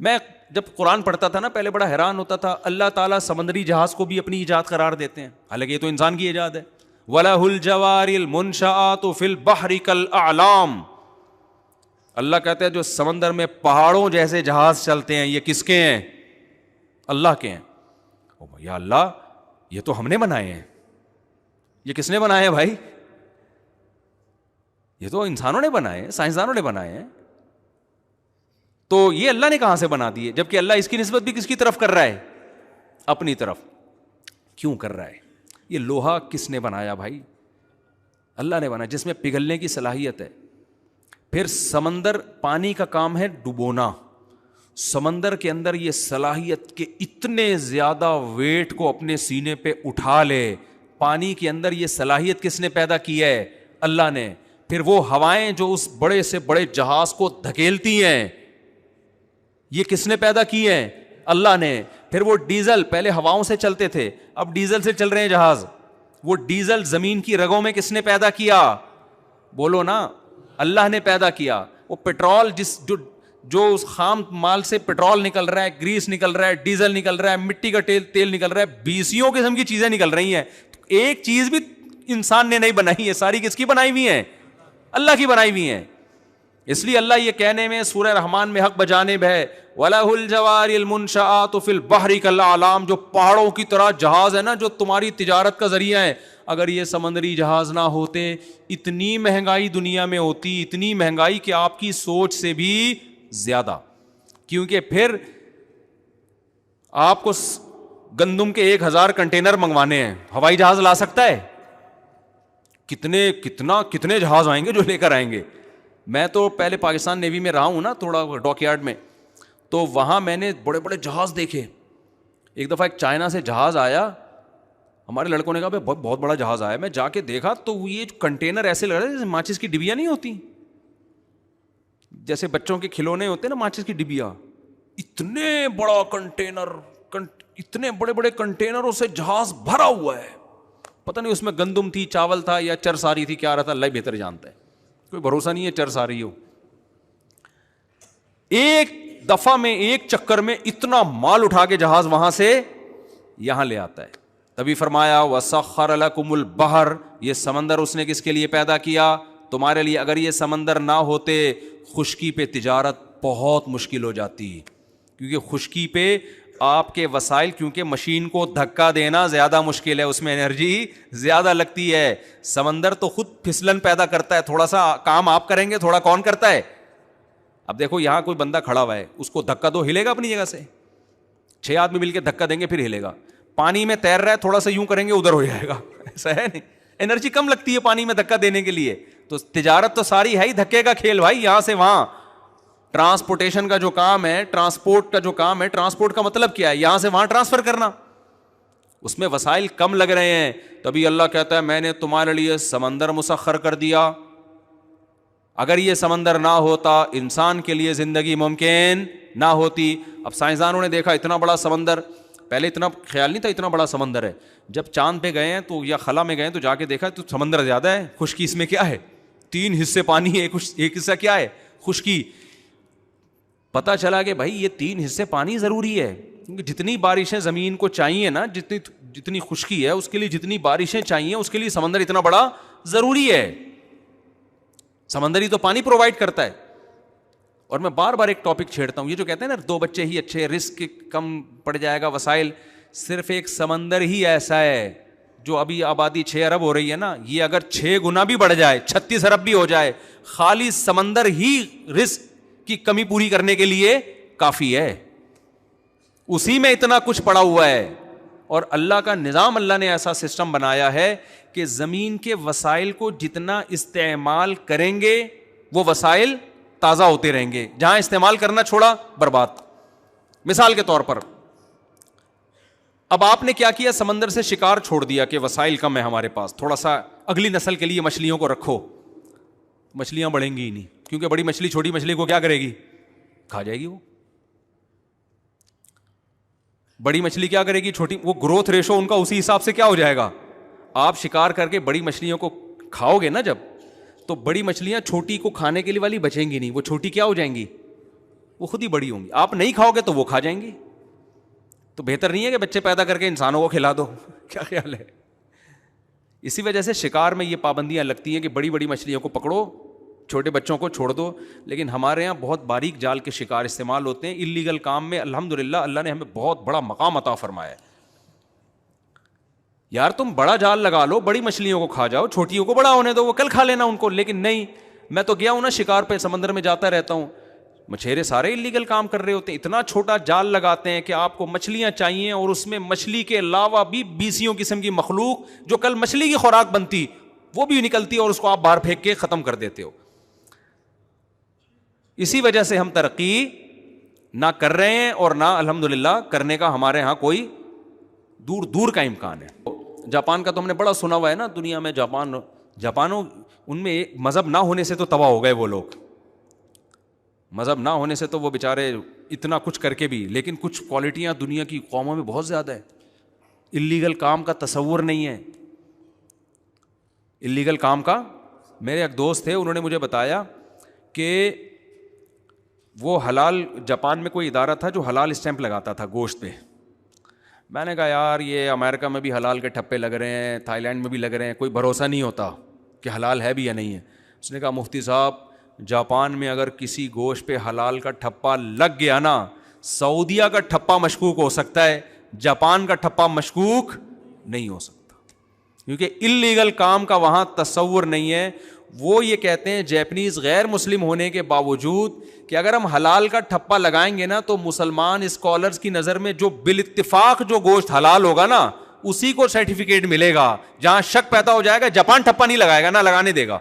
میں جب قرآن پڑھتا تھا نا پہلے بڑا حیران ہوتا تھا, اللہ تعالیٰ سمندری جہاز کو بھی اپنی ایجاد قرار دیتے ہیں, حالانکہ یہ تو انسان کی ایجاد ہے. وَلَهُ الْجَوَارِ الْمُنْشَآتُ فِي الْبَحْرِ كَالْأَعْلَامِ, اللہ کہتے ہیں جو سمندر میں پہاڑوں جیسے جہاز چلتے ہیں یہ کس کے ہیں؟ اللہ کے ہیں. یا اللہ یہ تو ہم نے بنائے ہیں. یہ کس نے بنائے ہیں بھائی؟ یہ تو انسانوں نے بنائے ہیں, سائنسدانوں نے بنائے ہیں. تو یہ اللہ نے کہاں سے بنا دیے, جبکہ اللہ اس کی نسبت بھی کس کی طرف کر رہا ہے؟ اپنی طرف. کیوں کر رہا ہے؟ یہ لوہا کس نے بنایا بھائی؟ اللہ نے بنایا, جس میں پگھلنے کی صلاحیت ہے. پھر سمندر, پانی کا کام ہے ڈبونا. سمندر کے اندر یہ صلاحیت کہ اتنے زیادہ ویٹ کو اپنے سینے پہ اٹھا لے, پانی کے اندر یہ صلاحیت کس نے پیدا کی ہے؟ اللہ نے. پھر وہ ہوائیں جو اس بڑے سے بڑے جہاز کو دھکیلتی ہیں یہ کس نے پیدا کی ہیں؟ اللہ نے. پھر وہ ڈیزل, پہلے ہواؤں سے چلتے تھے اب ڈیزل سے چل رہے ہیں جہاز, وہ ڈیزل زمین کی رگوں میں کس نے پیدا کیا؟ بولو نا, اللہ نے پیدا کیا. وہ پیٹرول جو اس خام مال سے پیٹرول نکل رہا ہے, گریس نکل رہا ہے, ڈیزل نکل رہا ہے, مٹی کا تیل نکل رہا ہے, بیسیوں قسم کی چیزیں نکل رہی ہیں. ایک چیز بھی انسان نے نہیں بنائی ہے, ساری کس کی بنائی ہوئی ہیں؟ اللہ کی بنائی ہوئی ہیں. اس لیے اللہ یہ کہنے میں سورہ رحمان میں حق بجانب ہے, وَلَهُ الْجَوَارِ الْمُنْشَآتُ فِي الْبَحْرِ كَالْأَعْلَامِ, جو پہاڑوں کی طرح جہاز ہے نا جو تمہاری تجارت کا ذریعہ ہے. اگر یہ سمندری جہاز نہ ہوتے اتنی مہنگائی دنیا میں ہوتی, اتنی مہنگائی کہ آپ کی سوچ سے بھی زیادہ. کیونکہ پھر آپ کو گندم کے 1000 کنٹینر منگوانے ہیں, ہوائی جہاز لا سکتا ہے؟ کتنے جہاز آئیں گے جو لے کر آئیں گے. میں تو پہلے پاکستان نیوی میں رہا ہوں نا تھوڑا ڈاک یارڈ میں, تو وہاں میں نے بڑے بڑے جہاز دیکھے. ایک دفعہ ایک چائنا سے جہاز آیا, ہمارے لڑکوں نے کہا بہت بڑا جہاز آیا. میں جا کے دیکھا تو یہ کنٹینر ایسے لگ رہے جیسے ماچس کی ڈبیاں نہیں ہوتی, جیسے بچوں کے کھلونے ہوتے نا ماچس کی ڈبیا, اتنے بڑا کنٹینر, اتنے بڑے بڑے کنٹینروں سے جہاز بھرا ہوا ہے. پتہ نہیں اس میں گندم تھی, چاول تھا یا چرس آ رہی تھی, کیا رہا تھا اللہ بہتر جانتا ہے. کوئی بھروسہ نہیں ہے چرس آ رہی ہو. ایک دفعہ میں ایک چکر میں اتنا مال اٹھا کے جہاز وہاں سے یہاں لے آتا ہے. تبھی فرمایا وَسَخَّرَ لَكُمُ الْبَحْرَ, یہ سمندر اس نے کس کے لیے پیدا کیا؟ تمہارے لیے. اگر یہ سمندر نہ ہوتے خشکی پہ تجارت بہت مشکل ہو جاتی, کیونکہ خشکی پہ آپ کے وسائل, کیونکہ مشین کو دھکا دینا زیادہ مشکل ہے, اس میں انرجی زیادہ لگتی ہے. سمندر تو خود پھسلن پیدا کرتا ہے, تھوڑا سا کام آپ کریں گے, تھوڑا کون کرتا ہے؟ اب دیکھو یہاں کوئی بندہ کھڑا ہوا ہے, اس کو دھکا دو ہلے گا اپنی جگہ سے, 6 آدمی مل کے دھکا دیں گے پھر ہلے گا. پانی میں تیر رہا ہے, تھوڑا سا یوں کریں گے ادھر ہو جائے گا, ایسا ہے نہیں؟ انرجی کم لگتی ہے پانی میں دھکا دینے کے لیے. تو تجارت تو ساری ہے ہی دھکے کا کھیل بھائی, یہاں سے وہاں. ٹرانسپورٹیشن کا جو کام ہے, ٹرانسپورٹ کا جو کام ہے, ٹرانسپورٹ کا مطلب کیا ہے؟ یہاں سے وہاں ٹرانسفر کرنا. اس میں وسائل کم لگ رہے ہیں. تبھی اللہ کہتا ہے میں نے تمہارے لیے سمندر مسخر کر دیا. اگر یہ سمندر نہ ہوتا انسان کے لیے زندگی ممکن نہ ہوتی. اب سائنسدانوں نے دیکھا اتنا بڑا سمندر, پہلے اتنا خیال نہیں تھا اتنا بڑا سمندر ہے. جب چاند پہ گئے ہیں تو یا خلا میں گئے ہیں تو جا کے دیکھا تو سمندر زیادہ ہے, خشکی اس میں کیا ہے؟ 3 حصے پانی ہے, ایک حصہ کیا ہے؟ خشکی. پتہ چلا کہ بھائی یہ 3 حصے پانی ضروری ہے, کیونکہ جتنی بارشیں زمین کو چاہیے نا, جتنی خشکی ہے اس کے لیے جتنی بارشیں چاہیے اس کے لیے سمندر اتنا بڑا ضروری ہے. سمندر ہی تو پانی پرووائڈ کرتا ہے. اور میں بار بار ایک ٹاپک چھیڑتا ہوں, یہ جو کہتے ہیں نا 2 بچے ہی اچھے, رسک کم پڑ جائے گا, وسائل, صرف ایک سمندر ہی ایسا ہے جو ابھی آبادی 6 ارب ہو رہی ہے نا, یہ اگر 6 گنا بھی بڑھ جائے, 36 ارب بھی ہو جائے, خالی سمندر ہی رسک کی کمی پوری کرنے کے لیے کافی ہے. اسی میں اتنا کچھ پڑا ہوا ہے. اور اللہ کا نظام, اللہ نے ایسا سسٹم بنایا ہے کہ زمین کے وسائل کو جتنا استعمال کریں گے وہ وسائل تازہ ہوتے رہیں گے, جہاں استعمال کرنا چھوڑا برباد. مثال کے طور پر اب آپ نے کیا کیا, سمندر سے شکار چھوڑ دیا کہ وسائل کم ہے ہمارے پاس, تھوڑا سا اگلی نسل کے لیے مچھلیوں کو رکھو. مچھلیاں بڑھیں گی ہی نہیں, کیونکہ بڑی مچھلی چھوٹی مچھلی کو کیا کرے گی؟ کھا جائے گی. وہ بڑی مچھلی کیا کرے گی؟ چھوٹی, وہ گروتھ ریشو ان کا اسی حساب سے کیا ہو جائے گا. آپ شکار کر کے بڑی مچھلیوں کو کھاؤ گے نا جب, تو بڑی مچھلیاں چھوٹی کو کھانے کے لیے والی بچیں گی نہیں, وہ چھوٹی کیا ہو جائیں گی؟ وہ خود ہی بڑی ہوں گی. آپ نہیں کھاؤ گے تو وہ کھا جائیں گی. تو بہتر نہیں ہے کہ بچے پیدا کر کے انسانوں کو کھلا دو؟ کیا خیال ہے؟ اسی وجہ سے شکار میں یہ پابندیاں لگتی ہیں کہ بڑی بڑی مچھلیوں کو پکڑو, چھوٹے بچوں کو چھوڑ دو. لیکن ہمارے یہاں بہت باریک جال کے شکار استعمال ہوتے ہیں اللیگل کام میں. الحمدللہ اللہ نے ہمیں بہت بڑا مقام عطا فرمایا ہے. یار تم بڑا جال لگا لو, بڑی مچھلیوں کو کھا جاؤ, چھوٹیوں کو بڑا ہونے دو, وہ کل کھا لینا ان کو. لیکن نہیں, میں تو گیا ہوں نا شکار پہ, سمندر میں جاتا رہتا ہوں, مچھیرے سارے اللیگل کام کر رہے ہوتے ہیں. اتنا چھوٹا جال لگاتے ہیں کہ آپ کو مچھلیاں چاہیے اور اس میں مچھلی کے علاوہ بھی 20 قسم کی مخلوق جو کل مچھلی کی خوراک بنتی وہ بھی نکلتی ہے, اور اس کو آپ باہر پھینک کے ختم کر دیتے ہو. اسی وجہ سے ہم ترقی نہ کر رہے ہیں اور نہ الحمدللہ کرنے کا ہمارے ہاں کوئی دور دور کا امکان ہے. جاپان کا تو ہم نے بڑا سنا ہوا ہے نا دنیا میں. جاپانوں ان میں ایک مذہب نہ ہونے سے تو تباہ ہو گئے وہ لوگ. مذہب نہ ہونے سے تو وہ بیچارے اتنا کچھ کر کے بھی, لیکن کچھ کوالٹیاں دنیا کی قوموں میں بہت زیادہ ہے. اللیگل کام کا تصور نہیں ہے. اللیگل کام کا, میرے ایک دوست تھے, انہوں نے مجھے بتایا کہ وہ حلال, جاپان میں کوئی ادارہ تھا جو حلال اسٹیمپ لگاتا تھا گوشت پہ. میں نے کہا یار یہ امریکہ میں بھی حلال کے ٹھپے لگ رہے ہیں, تھائی لینڈ میں بھی لگ رہے ہیں, کوئی بھروسہ نہیں ہوتا کہ حلال ہے بھی یا نہیں ہے. اس نے کہا مفتی صاحب جاپان میں اگر کسی گوشت پہ حلال کا ٹھپا لگ گیا نا, سعودیہ کا ٹھپا مشکوک ہو سکتا ہے, جاپان کا ٹھپا مشکوک نہیں ہو سکتا, کیونکہ اللیگل کام کا وہاں تصور نہیں ہے. وہ یہ کہتے ہیں جیپنیز غیر مسلم ہونے کے باوجود کہ اگر ہم حلال کا ٹھپا لگائیں گے نا تو مسلمان اسکالرز کی نظر میں جو بالاتفاق جو گوشت حلال ہوگا نا اسی کو سرٹیفکیٹ ملے گا. جہاں شک پیدا ہو جائے گا جاپان ٹھپا نہیں لگائے گا, نہ لگانے دے گا.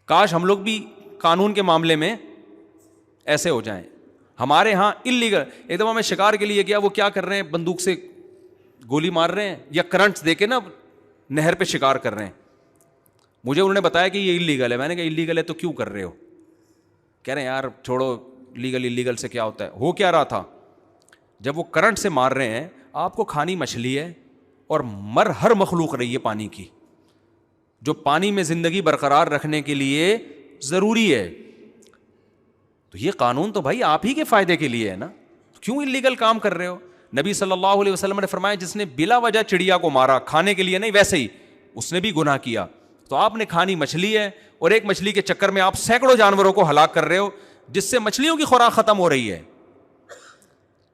کاش ہم لوگ بھی قانون کے معاملے میں ایسے ہو جائیں. ہمارے ہاں اللیگل, ایک دفعہ میں شکار کے لیے گیا, وہ کیا کر رہے ہیں, بندوق سے گولی مار رہے ہیں یا کرنٹس دے کے نا نہر پہ شکار کر رہے ہیں. مجھے انہوں نے بتایا کہ یہ اللیگل ہے. میں نے کہا اللیگل ہے تو کیوں کر رہے ہو؟ کہہ رہے ہیں یار چھوڑو, لیگل اللیگل سے کیا ہوتا ہے. ہو کیا رہا تھا, جب وہ کرنٹ سے مار رہے ہیں, آپ کو کھانی مچھلی ہے اور ہر مخلوق رہی ہے پانی کی, جو پانی میں زندگی برقرار رکھنے کے لیے ضروری ہے. تو یہ قانون تو بھائی آپ ہی کے فائدے کے لیے ہے نا, کیوں اللیگل کام کر رہے ہو؟ نبی صلی اللہ علیہ وسلم نے فرمایا جس نے بلا وجہ چڑیا کو مارا, کھانے کے لیے نہیں ویسے ہی, اس نے بھی گناہ کیا. تو آپ نے کھانی مچھلی ہے اور ایک مچھلی کے چکر میں آپ سینکڑوں جانوروں کو ہلاک کر رہے ہو, جس سے مچھلیوں کی خوراک ختم ہو رہی ہے.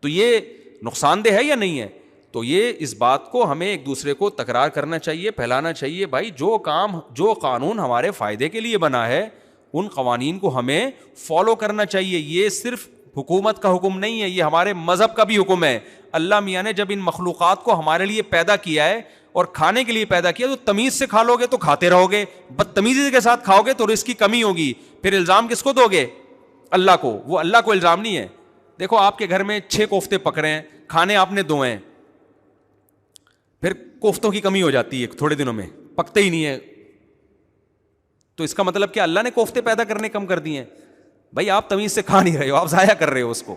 تو یہ نقصان دہ ہے یا نہیں ہے؟ تو یہ اس بات کو ہمیں ایک دوسرے کو تکرار کرنا چاہیے, پھیلانا چاہیے. بھائی جو قانون ہمارے فائدے کے لیے بنا ہے ان قوانین کو ہمیں فالو کرنا چاہیے. یہ صرف حکومت کا حکم نہیں ہے, یہ ہمارے مذہب کا بھی حکم ہے. اللہ میاں نے جب ان مخلوقات کو ہمارے لیے پیدا کیا ہے اور کھانے کے لیے پیدا کیا, تو تمیز سے کھا لو گے تو کھاتے رہو گے, بدتمیزی کے ساتھ کھاؤ گے تو رزق کی کمی ہوگی. پھر الزام کس کو دو گے؟ اللہ کو. وہ اللہ کو الزام نہیں ہے. دیکھو آپ کے گھر میں 6 کوفتے پک رہے ہیں, کھانے آپ نے 2 ہیں, پھر کوفتوں کی کمی ہو جاتی ہے تھوڑے دنوں میں, پکتے ہی نہیں ہے. تو اس کا مطلب کہ اللہ نے کوفتے پیدا کرنے کم کر دیے ہیں؟ بھائی آپ تمیز سے کھا نہیں رہے ہو, آپ ضائع کر رہے ہو اس کو.